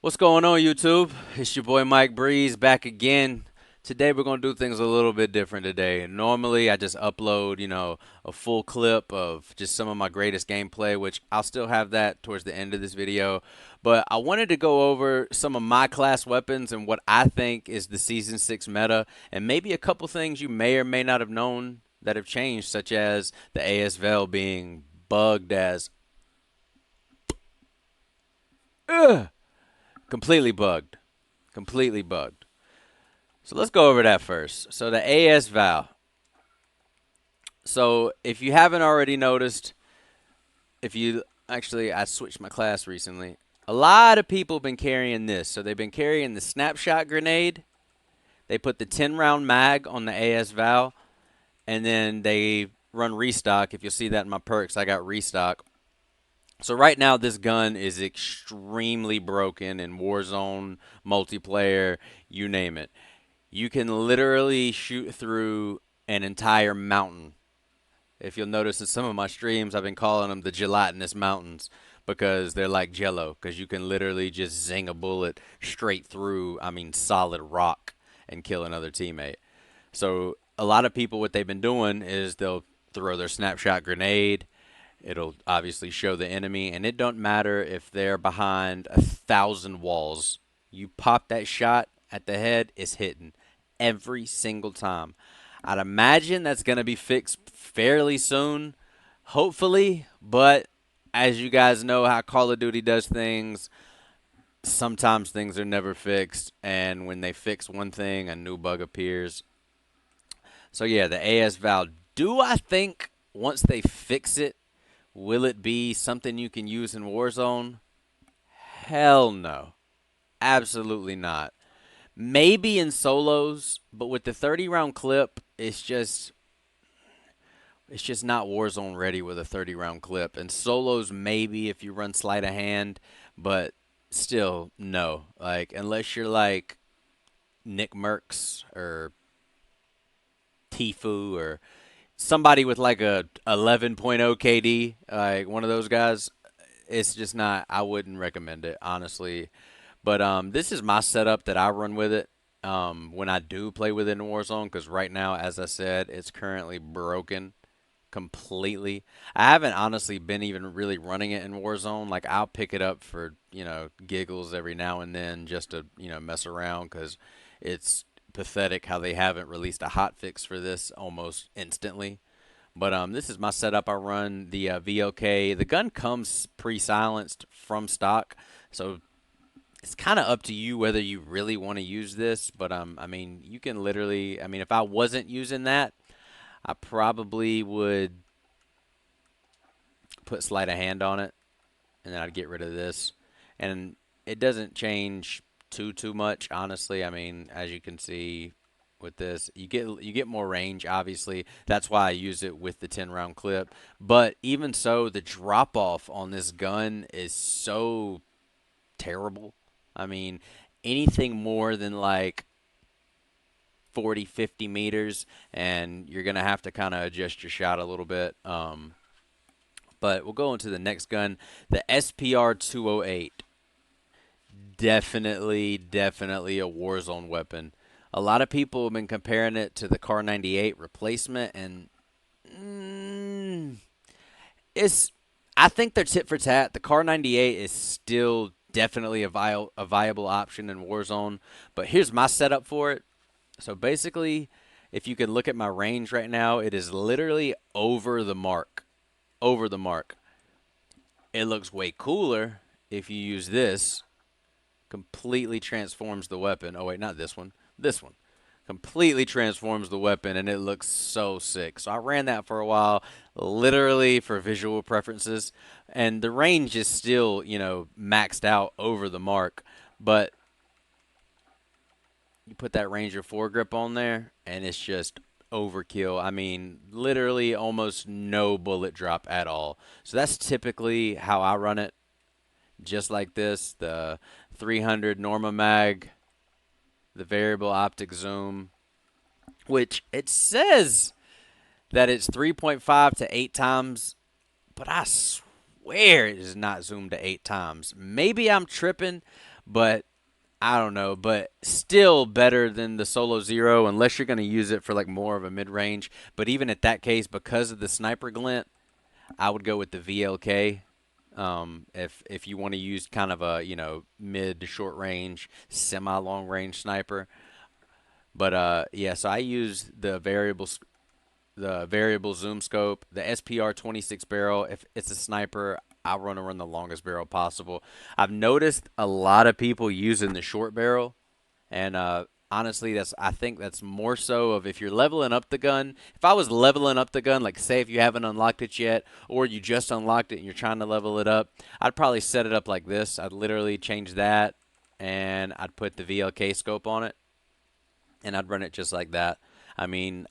What's going on, YouTube? It's your boy Mike Breeze back again. Today we're gonna do things a little bit different today. Normally I just upload, a full clip of just some of my greatest gameplay, which I'll still have that towards the end of this video. But I wanted to go over some of my class weapons and what I think is the Season 6 meta, and maybe a couple things you may or may not have known that have changed, such as the ASVL being bugged as ugh, completely bugged. Completely bugged. So let's go over that first. So the AS Val. So if you haven't already noticed, if you actually, I switched my class recently. A lot of people have been carrying this. So they've been carrying the snapshot grenade. They put the 10 round mag on the AS Val, and then they run restock. If you'll see that in my perks, I got restock. So right now, this gun is extremely broken in Warzone, multiplayer, you name it. You can literally shoot through an entire mountain. If you'll notice in some of my streams, I've been calling them the gelatinous mountains because they're like jello, because you can literally just zing a bullet straight through, solid rock and kill another teammate. So a lot of people, what they've been doing is they'll throw their snapshot grenade. It'll obviously show the enemy, and it don't matter if they're behind 1,000 walls. You pop that shot at the head, it's hitting every single time. I'd imagine that's going to be fixed fairly soon, hopefully, but as you guys know how Call of Duty does things, sometimes things are never fixed, and when they fix one thing, a new bug appears. So yeah, the AS Val. Do I think once they fix it, will it be something you can use in Warzone? Hell no. Absolutely not. Maybe in solos, but with the 30 round clip, it's just not Warzone ready with a 30 round clip. And solos maybe if you run sleight of hand, but still no. Like unless you're like Nick Merckx or Tifu or somebody with like a 11.0 KD, like one of those guys, it's just not. I wouldn't recommend it honestly. But this is my setup that I run with it when I do play with it in Warzone. Because right now, as I said, it's currently broken completely. I haven't honestly been even really running it in Warzone. Like I'll pick it up for giggles every now and then just to mess around because it's pathetic how they haven't released a hot fix for this almost instantly. But this is my setup. I run the VOK. The gun comes pre-silenced from stock, so it's kind of up to you whether you really want to use this. But you can literally. If I wasn't using that, I probably would put sleight of hand on it, and then I'd get rid of this. And it doesn't change too much, honestly. As you can see with this, you get more range. Obviously, that's why I use it with the 10 round clip. But even so, the drop off on this gun is so terrible. I mean, anything more than like 40, 50 meters, and you're going to have to kind of adjust your shot a little bit. But we'll go into the next gun, the SPR 208. Definitely a Warzone weapon. A lot of people have been comparing it to the Car 98 replacement, and it's. I think they're tit for tat. The Car 98 is still definitely a viable option in Warzone, but here's my setup for it. So basically, if you can look at my range right now, it is literally over the mark. Over the mark. It looks way cooler if you use this. Completely transforms the weapon. Oh, wait, not this one. This one. Completely transforms the weapon, and it looks so sick. So I ran that for a while, literally for visual preferences. And the range is still, maxed out over the mark. But you put that Ranger foregrip on there, and it's just overkill. Literally almost no bullet drop at all. So that's typically how I run it. Just like this, the 300 Norma Mag, the variable optic zoom, which it says that it's 3.5 to 8 times, but I swear it is not zoomed to 8 times. Maybe I'm tripping, but I don't know, but still better than the Solo Zero unless you're going to use it for like more of a mid range. But even at that case, because of the sniper glint, I would go with the VLK. If you want to use kind of a mid to short range, semi long range sniper. But yeah, so I use the variable zoom scope, the SPR 26 barrel. If it's a sniper, I want to run the longest barrel possible. I've noticed a lot of people using the short barrel, and honestly, I think that's more so of if you're leveling up the gun. If I was leveling up the gun, like say if you haven't unlocked it yet, or you just unlocked it and you're trying to level it up, I'd probably set it up like this. I'd literally change that, and I'd put the VLK scope on it, and I'd run it just like that. I mean,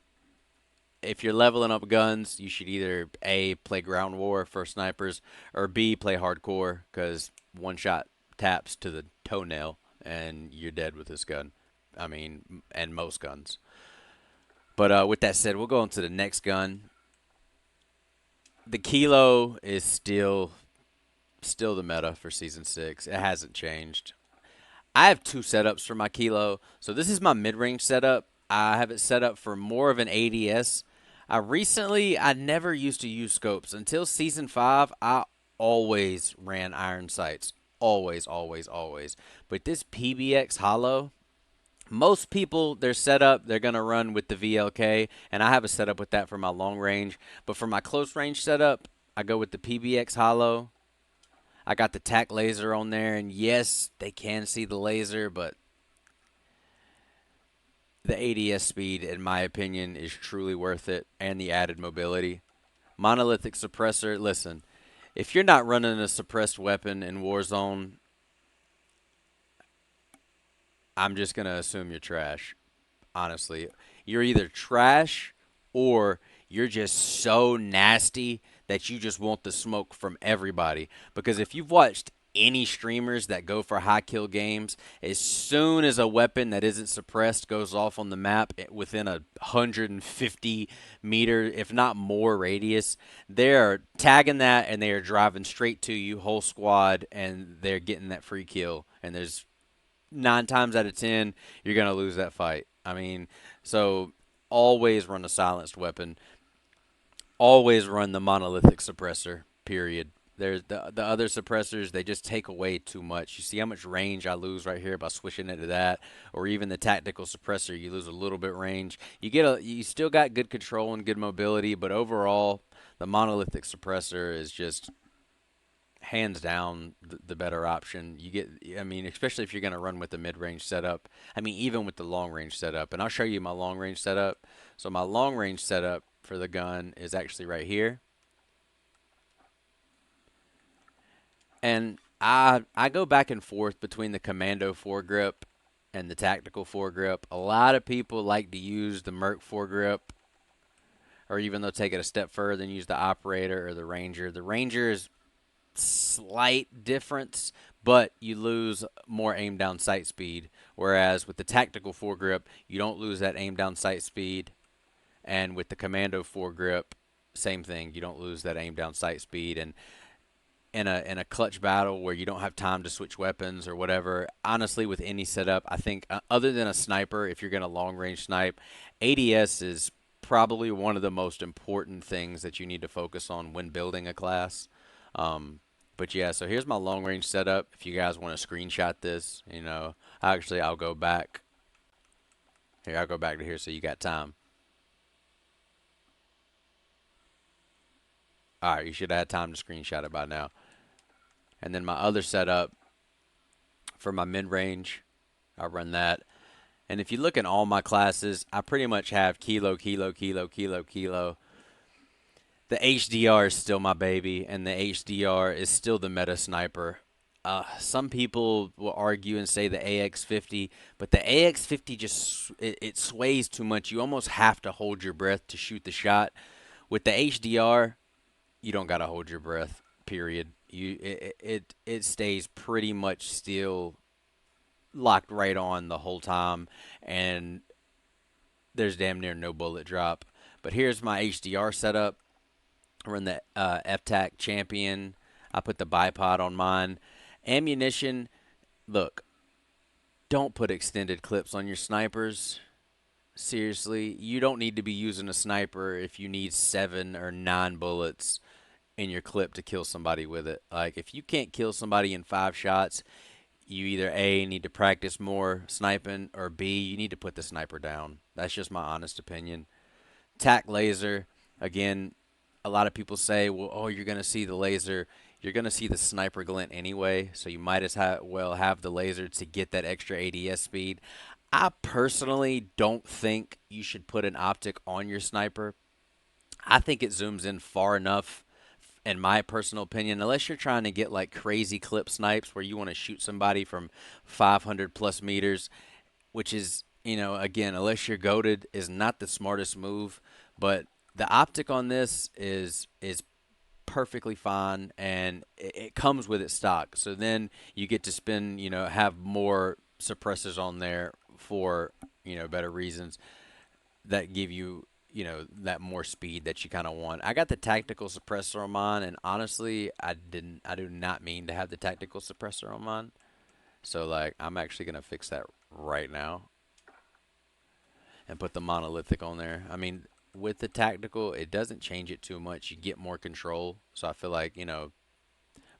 if you're leveling up guns, you should either A, play ground war for snipers, or B, play hardcore, because one shot taps to the toenail and you're dead with this gun. I mean, and most guns. But with that said, we'll go on to the next gun. The Kilo is still the meta for season 6. It hasn't changed. I have two setups for my Kilo. So this is my mid-range setup. I have it set up for more of an ADS. I never used to use scopes until season 5. I always ran iron sights, always, always, always. But this PBX Hollow, most people their setup they're gonna run with the VLK, and I have a setup with that for my long range. But for my close range setup, I go with the PBX Hollow. I got the tac laser on there, and yes, they can see the laser, but the ADS speed, in my opinion, is truly worth it, and the added mobility. Monolithic suppressor, listen, if you're not running a suppressed weapon in Warzone, I'm just going to assume you're trash, honestly. You're either trash or you're just so nasty that you just want the smoke from everybody. Because if you've watched any streamers that go for high kill games, as soon as a weapon that isn't suppressed goes off on the map within a 150-meter, if not more radius, they're tagging that and they are driving straight to you, whole squad, and they're getting that free kill. And there's 9 times out of 10, you're going to lose that fight. I mean, so always run a silenced weapon. Always run the monolithic suppressor, period. There's the other suppressors, they just take away too much. You see how much range I lose right here by switching it to that, or even the tactical suppressor, you lose a little bit range. You still got good control and good mobility, but overall, the monolithic suppressor is just hands down the better option. I mean, especially if you're going to run with the mid-range setup. I mean, even with the long-range setup. And I'll show you my long-range setup. So my long-range setup for the gun is actually right here. And I go back and forth between the commando foregrip and the tactical foregrip. A lot of people like to use the Merc foregrip, or even they'll take it a step further and use the operator or the ranger. The ranger is slight difference, but you lose more aim down sight speed. Whereas with the tactical foregrip, you don't lose that aim down sight speed. And with the commando foregrip, same thing. You don't lose that aim down sight speed. And in a clutch battle where you don't have time to switch weapons or whatever, honestly, with any setup, I think other than a sniper, if you're going to long range snipe, ADS is probably one of the most important things that you need to focus on when building a class. But yeah, so here's my long range setup. If you guys want to screenshot this, I'll go back. Here, I'll go back to here so you got time. All right, you should have had time to screenshot it by now. And then my other setup for my mid-range, I run that. And if you look at all my classes, I pretty much have kilo, kilo, kilo, kilo, kilo. The HDR is still my baby, and the HDR is still the meta sniper. Some people will argue and say the AX50, but the AX50 it sways too much. You almost have to hold your breath to shoot the shot. With the HDR, you don't gotta hold your breath. Period. It stays pretty much still, locked right on the whole time, and there's damn near no bullet drop. But here's my HDR setup. I run the FTAC Champion. I put the bipod on mine. Ammunition, Look, don't put extended clips on your snipers. Seriously, you don't need to be using a sniper if you need 7 or 9 bullets in your clip to kill somebody with it. Like, if you can't kill somebody in 5 shots, you either A, need to practice more sniping, or B, you need to put the sniper down. That's just my honest opinion. Tac laser, again, a lot of people say, well, oh, you're going to see the laser. You're going to see the sniper glint anyway, so you might as well have the laser to get that extra ADS speed. I personally don't think you should put an optic on your sniper. I think it zooms in far enough, in my personal opinion, unless you're trying to get like crazy clip snipes where you want to shoot somebody from 500 plus meters, which is, again, unless you're goaded, is not the smartest move. But the optic on this is perfectly fine, and it comes with its stock. So then you get to spend, have more suppressors on there for, better reasons that give you, that more speed that you kind of want. I got the tactical suppressor on mine, and honestly, I do not mean to have the tactical suppressor on mine. So like, I'm actually gonna fix that right now and put the monolithic on there. I mean, with the tactical, it doesn't change it too much. You get more control. So I feel like,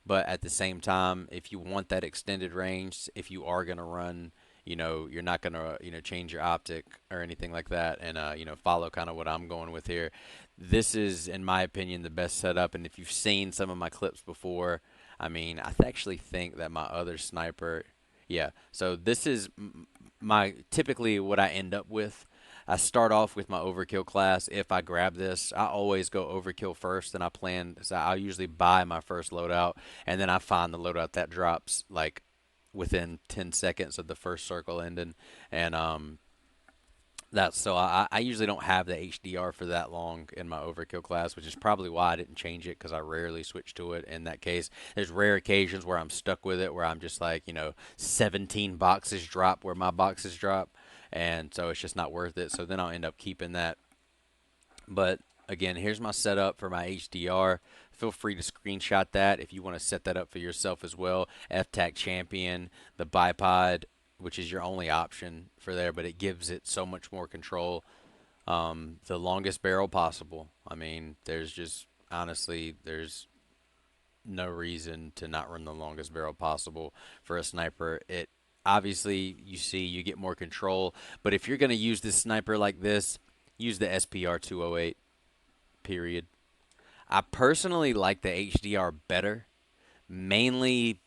but at the same time, if you want that extended range, if you are going to run, you're not going to, change your optic or anything like that and, follow kind of what I'm going with here. This is, in my opinion, the best setup. And if you've seen some of my clips before, I mean, I actually think that my other sniper, yeah. So this is my typically what I end up with. I start off with my overkill class. If I grab this, I always go overkill first, and I plan. So I usually buy my first loadout, and then I find the loadout that drops like within 10 seconds of the first circle ending, and that's so I usually don't have the HDR for that long in my overkill class, which is probably why I didn't change it because I rarely switch to it. In that case, there's rare occasions where I'm stuck with it, where I'm just like, 17 boxes drop where my boxes drop, and so it's just not worth it. So then I'll end up keeping that. But again, here's my setup for my HDR. Feel free to screenshot that if you want to set that up for yourself as well. FTAC Champion, the bipod, which is your only option for there, but it gives it so much more control. The longest barrel possible. I mean, there's just honestly, there's no reason to not run the longest barrel possible for a sniper. It obviously you see you get more control, but if you're going to use this sniper like this, use the SPR 208. Period. I personally like the HDR better, mainly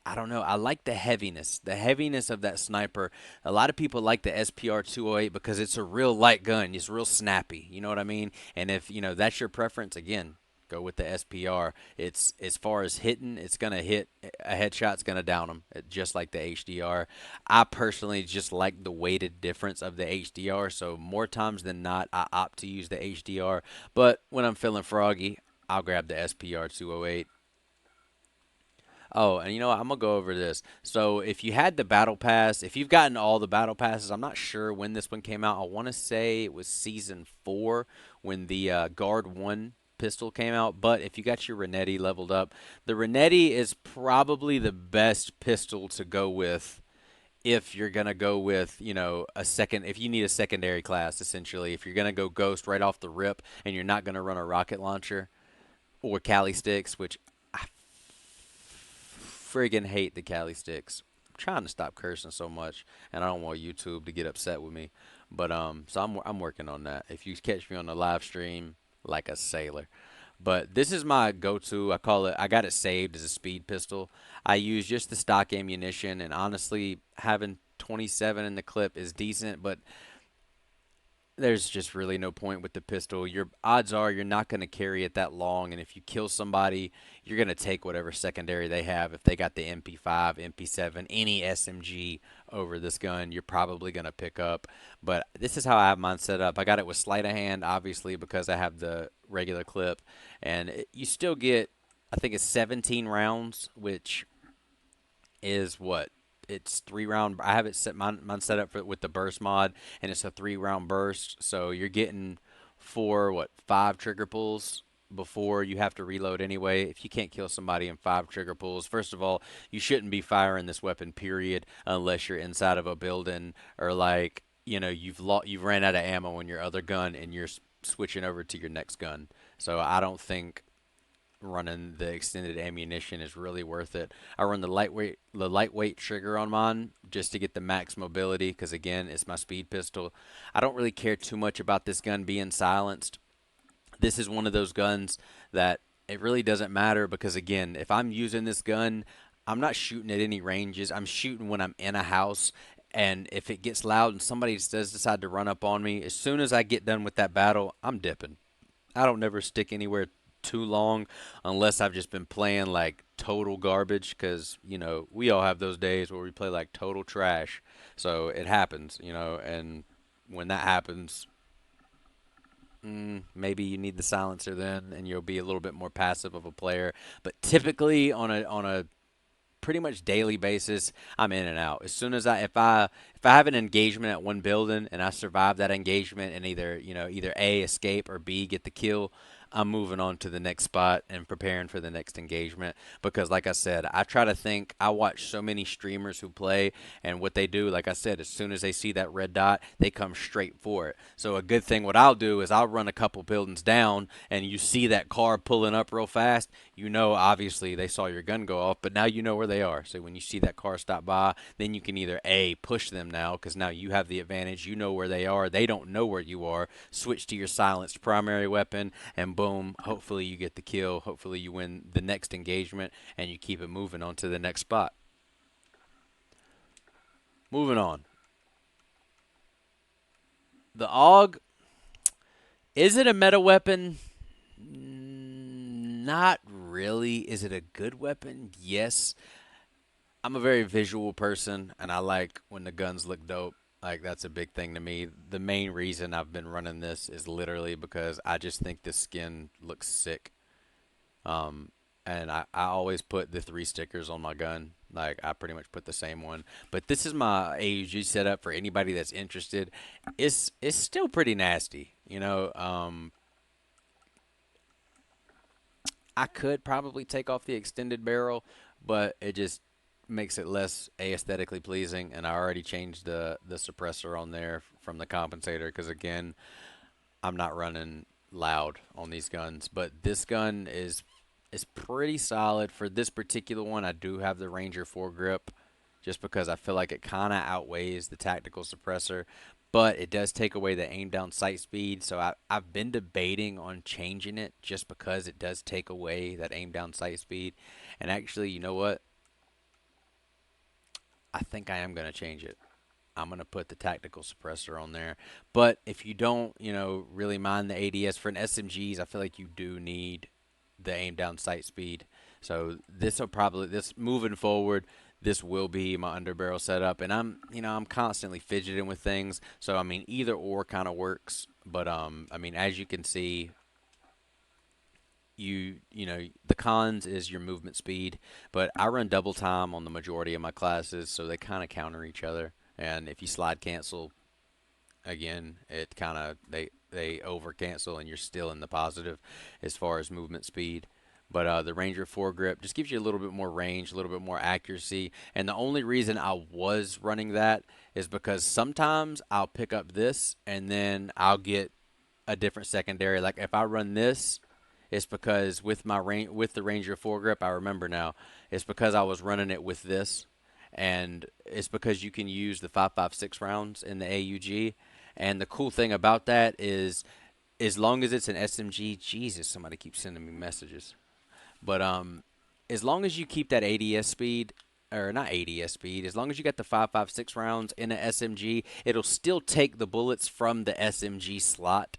I don't know. I like the heaviness of that sniper. A lot of people like the SPR 208 because it's a real light gun. It's real snappy. You know what I mean? And if that's your preference, again, go with the SPR. It's as far as hitting, it's gonna hit a headshot's gonna down them, just like the HDR. I personally just like the weighted difference of the HDR. So more times than not, I opt to use the HDR. But when I'm feeling froggy, I'll grab the SPR 208. Oh, and I'm gonna go over this. So if you had the battle pass, if you've gotten all the battle passes, I'm not sure when this one came out. I want to say it was season 4 when the Guard 1 pistol came out. But if you got your Renetti leveled up, the Renetti is probably the best pistol to go with if you're gonna go with a second. If you need a secondary class, essentially, if you're gonna go Ghost right off the rip and you're not gonna run a rocket launcher or Cali sticks, which friggin' hate the Cali sticks. I'm trying to stop cursing so much, and I don't want YouTube to get upset with me. But so I'm working on that. If you catch me on the live stream, like a sailor. But this is my go-to. I call it. I got it saved as a speed pistol. I use just the stock ammunition, and honestly, having 27 in the clip is decent, but there's just really no point with the pistol. Your odds are you're not going to carry it that long, and if you kill somebody, you're going to take whatever secondary they have. If they got the MP5, MP7, any SMG over this gun, you're probably going to pick up. But this is how I have mine set up. I got it with sleight of hand, obviously, because I have the regular clip, and you still get, I think it's 17 rounds, which is what it's 3 round. I have it set mine set up with the burst mod, and it's a 3 round burst. So you're getting 5 trigger pulls before you have to reload anyway. If you can't kill somebody in 5 trigger pulls, first of all, you shouldn't be firing this weapon, period, unless you're inside of a building or like you've ran out of ammo on your other gun and you're switching over to your next gun. So I don't think running the extended ammunition is really worth it. I run the lightweight trigger on mine just to get the max mobility because again, it's my speed pistol. I don't really care too much about this gun being silenced. This is one of those guns that it really doesn't matter because again, if I'm using this gun, I'm not shooting at any ranges. I'm shooting when I'm in a house. And if it gets loud and somebody does decide to run up on me, as soon as I get done with that battle, I'm dipping. I don't never stick anywhere too long unless I've just been playing like total garbage because, we all have those days where we play like total trash. So it happens, and when that happens, maybe you need the silencer then and you'll be a little bit more passive of a player. But typically on a pretty much daily basis, I'm in and out. As soon as if I have an engagement at one building and I survive that engagement and either A escape or B get the kill, I'm moving on to the next spot and preparing for the next engagement because like I said, I try to think I watch so many streamers who play and what they do, like I said, as soon as they see that red dot, they come straight for it. So a good thing what I'll do is I'll run a couple buildings down and you see that car pulling up real fast, obviously they saw your gun go off, but now you know where they are. So when you see that car stop by, then you can either A, push them now because now you have the advantage. You know where they are. They don't know where you are. Switch to your silenced primary weapon, and boom, hopefully you get the kill. Hopefully you win the next engagement, and you keep it moving on to the next spot. Moving on. The AUG, is it a meta weapon? Not really. Is it a good weapon? Yes. I'm a very visual person, and I like when the guns look dope. Like that's a big thing to me. The main reason I've been running this is literally because I just think the skin looks sick. Um, and I always put the 3 stickers on my gun. Like I pretty much put the same one. But this is my AUG setup for anybody that's interested. It's still pretty nasty. I could probably take off the extended barrel, but it just makes it less aesthetically pleasing. And I already changed the suppressor on there from the compensator because again, I'm not running loud on these guns. But this gun is pretty solid for this particular one. I do have the Ranger foregrip just because I feel like it kind of outweighs the tactical suppressor, but it does take away the aim down sight speed. So I've been debating on changing it just because it does take away that aim down sight speed. And actually, you know what? I think I am going to change it. I'm going to put the tactical suppressor on there. But if you don't, really mind the ADS for an SMGs, I feel like you do need the aim down sight speed. So this moving forward, this will be my underbarrel setup, and I'm constantly fidgeting with things. So I mean, either or kind of works. But I mean, as you can see, the cons is your movement speed, but I run double time on the majority of my classes, so they kind of counter each other. And if you slide cancel, again, it kind of they over cancel, and you're still in the positive as far as movement speed. But the Ranger foregrip just gives you a little bit more range, a little bit more accuracy. And the only reason I was running that is because sometimes I'll pick up this and then I'll get a different secondary. Like if I run this, it's because with the Ranger foregrip, I remember now, it's because I was running it with this, and it's because you can use the 5.56 rounds in the AUG. And the cool thing about that is, as long as it's an SMG, Jesus, somebody keeps sending me messages. But as long as you keep that ADS speed, or not ADS speed, as long as you got the 5.56 rounds in an SMG, it'll still take the bullets from the SMG slot.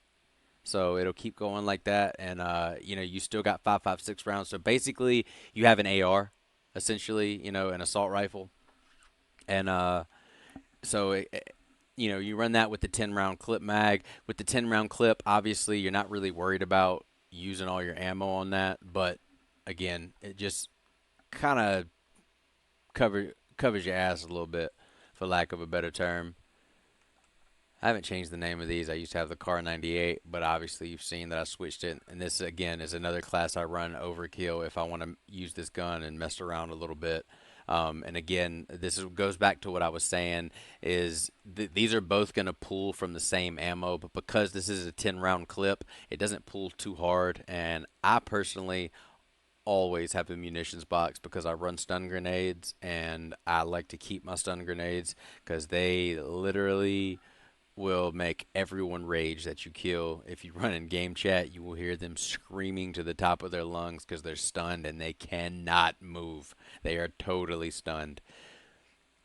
So it'll keep going like that, and you still got 5.56 rounds. So basically, you have an AR, essentially, an assault rifle, and so you run that with the 10 round clip mag. With the 10 round clip, obviously, you're not really worried about using all your ammo on that, but again, it just kind of covers your ass a little bit, for lack of a better term. I haven't changed the name of these. I used to have the Car 98, but obviously you've seen that I switched it. And this again is another class I run overkill if I want to use this gun and mess around a little bit. And again, goes back to what I was saying is these are both going to pull from the same ammo, but because this is a 10 round clip, it doesn't pull too hard. And I personally always have a munitions box because I run stun grenades and I like to keep my stun grenades because they literally will make everyone rage that you kill. If you run in game chat, you will hear them screaming to the top of their lungs because they're stunned and they cannot move. They are totally stunned.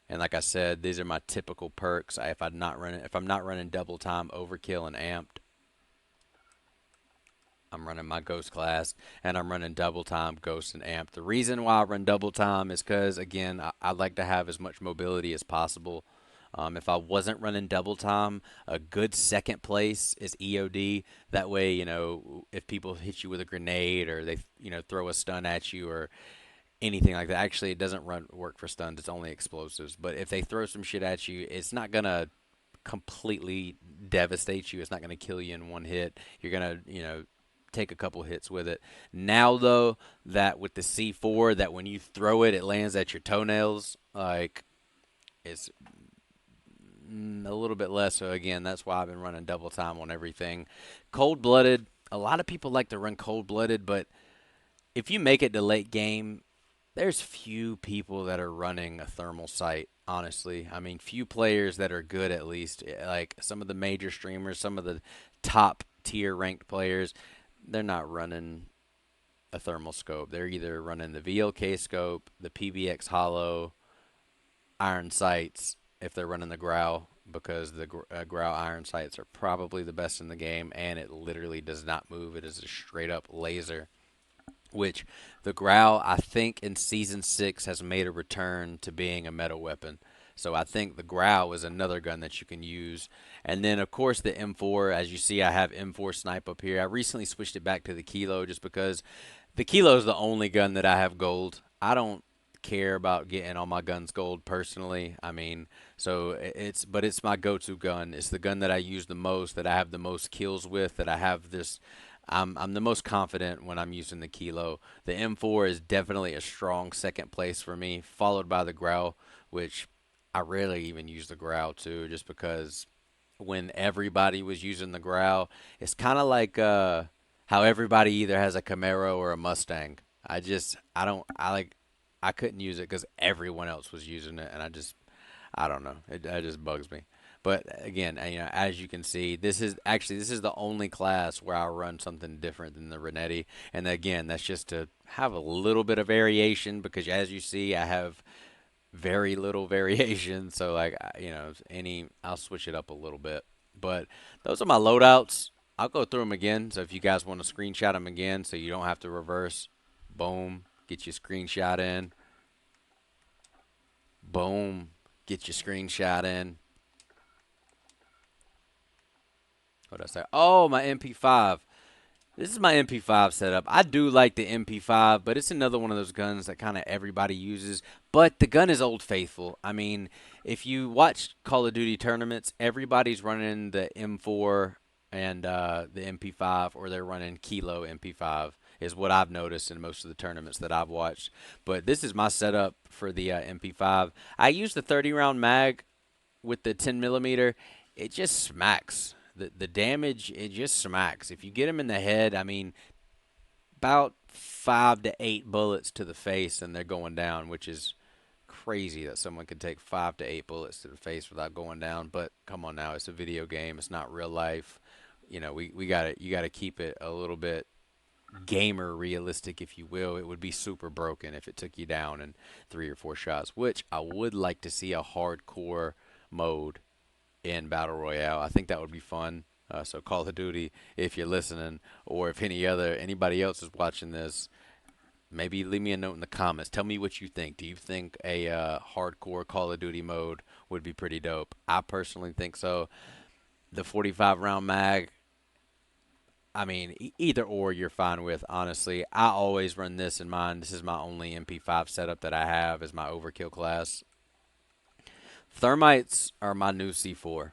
And like I said, these are my typical perks. If I'm not running double time, overkill, and amped, I'm running my ghost class, and I'm running double time, ghost, and amp. The reason why I run double time is because again, I like to have as much mobility as possible. If I wasn't running double time, a good second place is EOD. That way, if people hit you with a grenade or they, throw a stun at you or anything like that. Actually, it doesn't work for stuns. It's only explosives. But if they throw some shit at you, it's not gonna completely devastate you. It's not gonna kill you in one hit. You're gonna, take a couple hits with it. Now though, that with the C4, that when you throw it, it lands at your toenails. Like it's a little bit less. So again, that's why I've been running double time on everything. Cold blooded. A lot of people like to run cold blooded, but if you make it to late game, there's few people that are running a thermal sight, honestly. I mean, few players that are good at least. Like some of the major streamers, some of the top tier ranked players, they're not running a thermal scope. They're either running the VLK scope, the PVX hollow, iron sights if they're running the Growl because the Growl iron sights are probably the best in the game and it literally does not move. It is a straight up laser, which the Growl, I think, in Season 6 has made a return to being a meta weapon. So I think the Growl is another gun that you can use. And then, of course, the M4. As you see, I have M4 Snipe up here. I recently switched it back to the Kilo just because the Kilo is the only gun that I have gold. I don't care about getting all my guns gold personally. I mean, so but it's my go-to gun. It's the gun that I use the most, that I have the most kills with, that I have this I'm the most confident when I'm using the Kilo. The M4 is definitely a strong second place for me, followed by the Growl, which I rarely even use the Growl too, just because when everybody was using the Growl, it's kind of like how everybody either has a Camaro or a Mustang. I don't I like I couldn't use it because everyone else was using it, and I don't know. It just bugs me. But again, as you can see, this is the only class where I run something different than the Renetti. And again, that's just to have a little bit of variation because as you see, I have very little variation. So like, I'll switch it up a little bit. But those are my loadouts. I'll go through them again. So if you guys want to screenshot them again, so you don't have to reverse, boom, get your screenshot in. Boom, get your screenshot in. What did I say? Oh, my MP5. This is my MP5 setup. I do like the MP5, but it's another one of those guns that kind of everybody uses. But the gun is old faithful. I mean, if you watch Call of Duty tournaments, everybody's running the M4 and the MP5, or they're running Kilo MP5, is what I've noticed in most of the tournaments that I've watched. But this is my setup for the MP5. I use the 30 round mag with the 10 millimeter. It just smacks. The damage, it just smacks. If you get him in the head, I mean, about 5 to 8 bullets to the face and they're going down, which is crazy that someone could take 5 to 8 bullets to the face without going down. But come on now, it's a video game. It's not real life. You gotta keep it a little bit gamer realistic, if you will. It would be super broken if it took you down in 3 or 4 shots, which I would like to see a hardcore mode in Battle Royale. I think that would be fun. So Call of Duty, if you're listening, or if anybody else is watching this, maybe leave me a note in the comments. Tell me what you think. Do you think a hardcore Call of Duty mode would be pretty dope? I personally think so. The 45 round mag, I mean, either or you're fine with, honestly. I always run this in mind. This is my only MP5 setup that I have as my overkill class. Thermites are my new C4.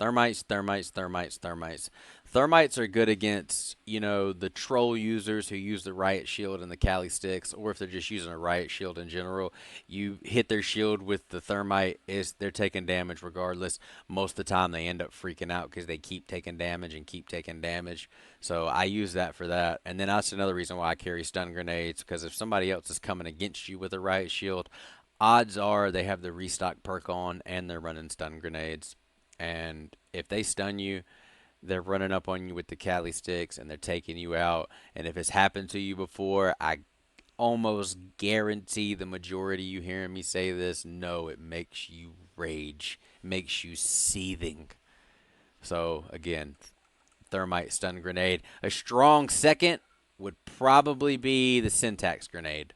Thermites, thermites, thermites, thermites. Thermites are good against, the troll users who use the riot shield and the Kali sticks, or if they're just using a riot shield in general. You hit their shield with the thermite, is they're taking damage regardless. Most of the time they end up freaking out because they keep taking damage and keep taking damage. So I use that for that. And then that's another reason why I carry stun grenades, because if somebody else is coming against you with a riot shield, odds are they have the restock perk on and they're running stun grenades. And if they stun you, they're running up on you with the Cali sticks and they're taking you out. And if it's happened to you before, I almost guarantee the majority you hearing me say this know it makes you rage, makes you seething. So again, thermite stun grenade. A strong second would probably be the syntax grenade,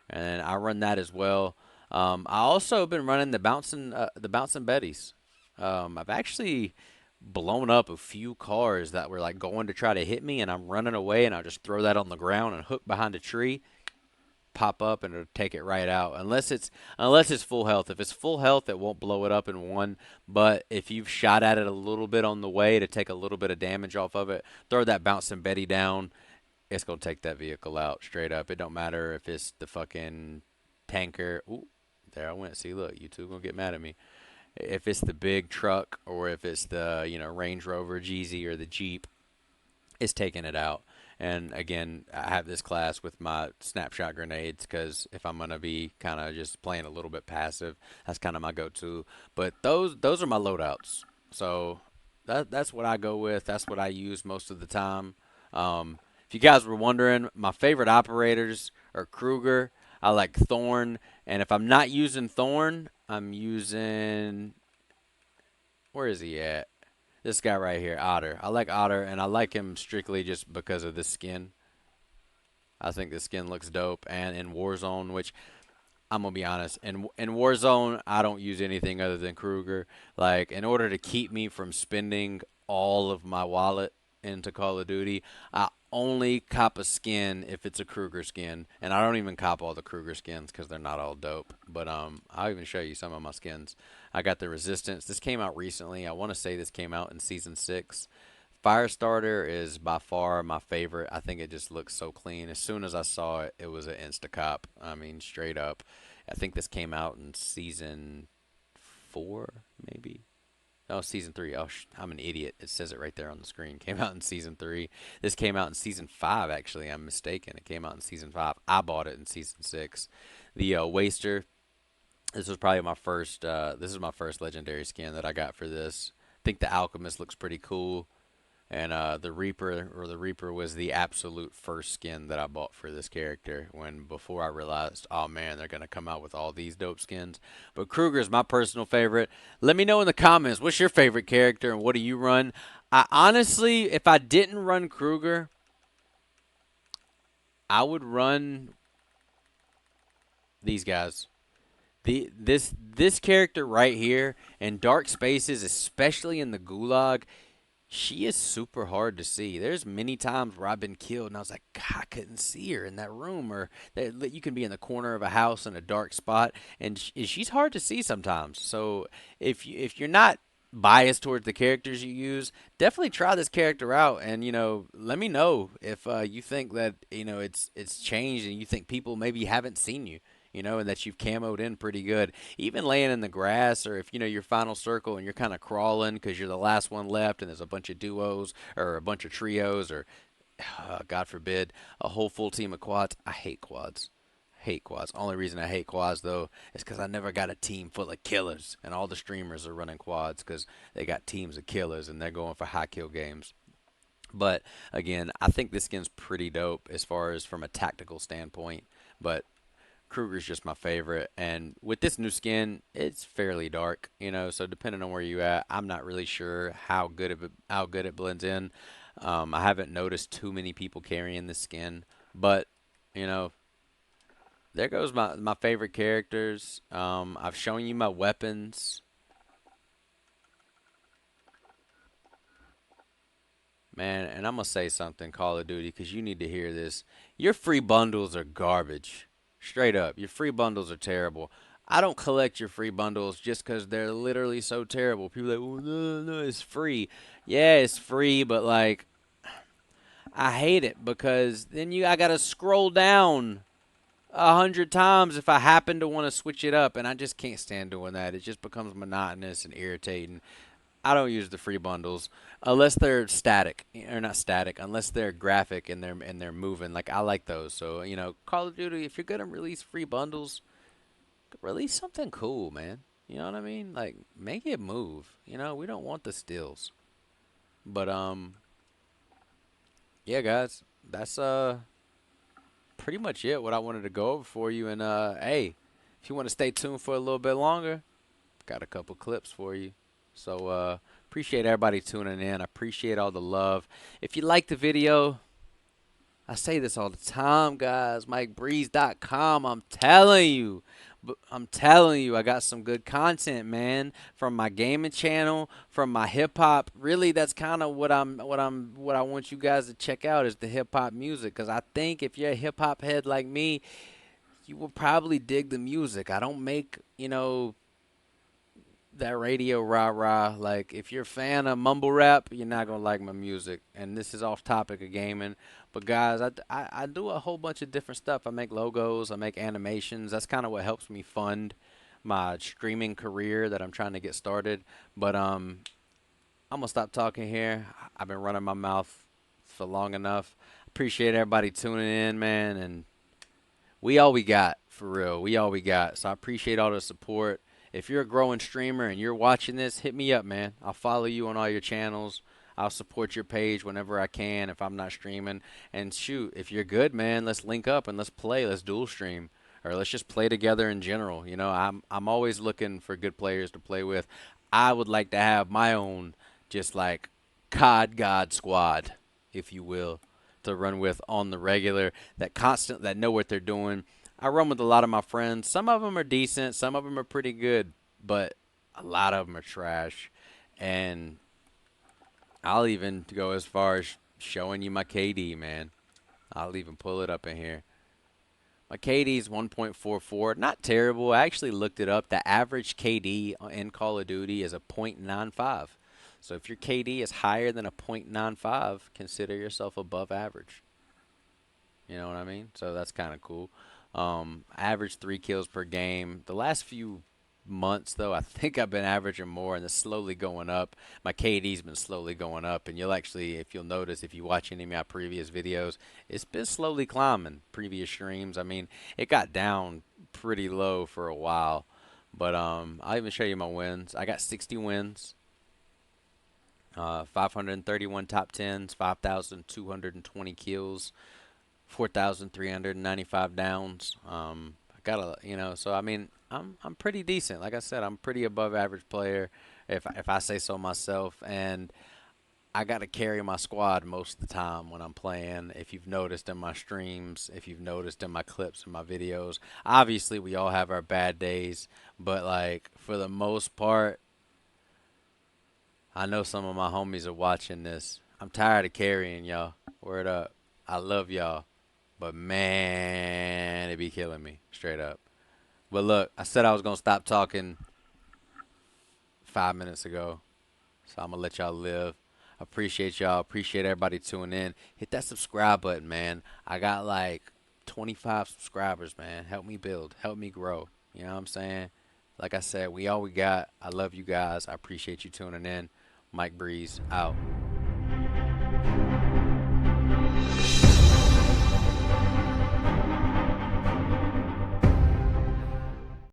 and I run that as well. I also been running the bouncing betties. I've actually blown up a few cars that were like going to try to hit me, and I'm running away, and I'll just throw that on the ground and hook behind a tree, pop up, and it'll take it right out. Unless it's full health. If it's full health, it won't blow it up in one. But if you've shot at it a little bit on the way to take a little bit of damage off of it, throw that bouncing Betty down. It's gonna take that vehicle out straight up. It don't matter if it's the fucking tanker. Ooh, there I went. See, look, you two gonna get mad at me. If it's the big truck or if it's the Range Rover, Jeezy, or the Jeep, is taking it out. And again, I have this class with my snapshot grenades because if I'm gonna be kind of just playing a little bit passive, that's kind of my go-to. But those are my loadouts. So that's what I go with. That's what I use most of the time. If you guys were wondering, my favorite operators are Kruger. I like Thorn, and if I'm not using Thorn, I'm using, where is he at? This guy right here, Otter. I like Otter, and I like him strictly just because of this skin. I think the skin looks dope. And in Warzone, which I'm gonna be honest, in Warzone, I don't use anything other than Kruger. Like, in order to keep me from spending all of my wallet into Call of Duty, I only cop a skin if it's a Kruger skin, and I don't even cop all the Kruger skins because they're not all dope. But I'll even show you some of my skins. I got the Resistance. This came out recently. I want to say this came out in season 6. Firestarter is by far my favorite. I think it just looks so clean. As soon as I saw it, it was an insta cop. I mean, straight up. I think this came out in season 4, maybe. Oh, season 3. Oh, I'm an idiot. It says it right there on the screen. Came out in season 3. This came out in season 5. Actually, I'm mistaken. It came out in season 5. I bought it in season 6. The Waster. This was probably my first. This is my first legendary skin that I got for this. I think the Alchemist looks pretty cool. And the Reaper was the absolute first skin that I bought for this character. When before I realized, oh man, they're gonna come out with all these dope skins. But Kruger's my personal favorite. Let me know in the comments what's your favorite character and what do you run. I honestly, if I didn't run Kruger, I would run these guys. This character right here in dark spaces, especially in the gulag, she is super hard to see. There's many times where I've been killed and I was like, God, I couldn't see her in that room, or that you can be in the corner of a house in a dark spot, and she's hard to see sometimes. So if you're not biased towards the characters you use, definitely try this character out, and let me know if you think that it's changed and you think people maybe haven't seen you. And that you've camoed in pretty good. Even laying in the grass, or if your final circle and you're kind of crawling because you're the last one left, and there's a bunch of duos or a bunch of trios, or God forbid, a whole full team of quads. I hate quads. Hate quads. Only reason I hate quads though is because I never got a team full of killers, and all the streamers are running quads because they got teams of killers and they're going for high kill games. But again, I think this skin's pretty dope as far as from a tactical standpoint. But Kruger's just my favorite, and with this new skin, it's fairly dark, So depending on where you at, I'm not really sure how good it blends in. I haven't noticed too many people carrying this skin, but you know, there goes my favorite characters. I've shown you my weapons, man, and I'm gonna say something, Call of Duty, because you need to hear this. Your free bundles are garbage, straight up. Your free bundles are terrible. I don't collect your free bundles just because they're literally so terrible. People are like, well, no, no, it's free. Yeah, it's free, but like, I hate it because then I gotta scroll down 100 times if I happen to want to switch it up, and I just can't stand doing that. It just becomes monotonous and irritating. I don't use the free bundles unless they're static or not static, unless they're graphic and they're moving. Like I like those. So Call of Duty, if you're gonna release free bundles, release something cool, man. You know what I mean? Like make it move. We don't want the stills. But yeah, guys, that's pretty much it. What I wanted to go over for you. And hey, if you want to stay tuned for a little bit longer, got a couple clips for you. So appreciate everybody tuning in. I appreciate all the love. If you like the video, I say this all the time, guys. MikeBreeze.com. I'm telling you, I got some good content, man, from my gaming channel, from my hip hop. Really, that's kind of what I want you guys to check out is the hip hop music, because I think if you're a hip hop head like me, you will probably dig the music. I don't make, that radio rah rah. Like, if you're a fan of mumble rap, you're not gonna like my music. And this is off topic of gaming, but guys, I do a whole bunch of different stuff. I make logos, I make animations. That's kind of what helps me fund my streaming career that I'm trying to get started. But I'm gonna stop talking here. I've been running my mouth for long enough. Appreciate everybody tuning in, man, and we all we got, for real. We all we got. So I appreciate all the support. If you're a growing streamer and you're watching this, hit me up, man. I'll follow you on all your channels. I'll support your page whenever I can if I'm not streaming. And shoot, if you're good, man, let's link up and let's play. Let's dual stream. Or let's just play together in general. I'm always looking for good players to play with. I would like to have my own just like COD God squad, if you will, to run with on the regular, that know what they're doing. I run with a lot of my friends. Some of them are decent, some of them are pretty good, but a lot of them are trash. And I'll even go as far as showing you my KD, man. I'll even pull it up in here. My KD is 1.44. Not terrible. I actually looked it up. The average KD in Call of Duty is a .95. So if your KD is higher than a .95, consider yourself above average. You know what I mean? So that's kind of cool. Average 3 kills per game. The last few months, though, I think I've been averaging more, and it's slowly going up. My KD's been slowly going up, and if you'll notice, if you watch any of my previous videos, it's been slowly climbing. Previous streams, I mean, it got down pretty low for a while, but I'll even show you my wins. I got 60 wins. 531 top 10s, 5,220 kills, 4,395 downs. I got so I mean, I'm pretty decent. Like I said, I'm pretty above average player, if I say so myself. And I got to carry my squad most of the time when I'm playing. If you've noticed in my streams, if you've noticed in my clips and my videos, obviously we all have our bad days, but like for the most part, I know some of my homies are watching this. I'm tired of carrying y'all. Word up. I love y'all. But man, it be killing me. Straight up. But look, I said I was going to stop talking 5 minutes ago. So I'm going to let y'all live. Appreciate y'all. Appreciate everybody tuning in. Hit that subscribe button, man. I got like 25 subscribers, man. Help me build. Help me grow. You know what I'm saying? Like I said, we all we got. I love you guys. I appreciate you tuning in. Mike Breeze out.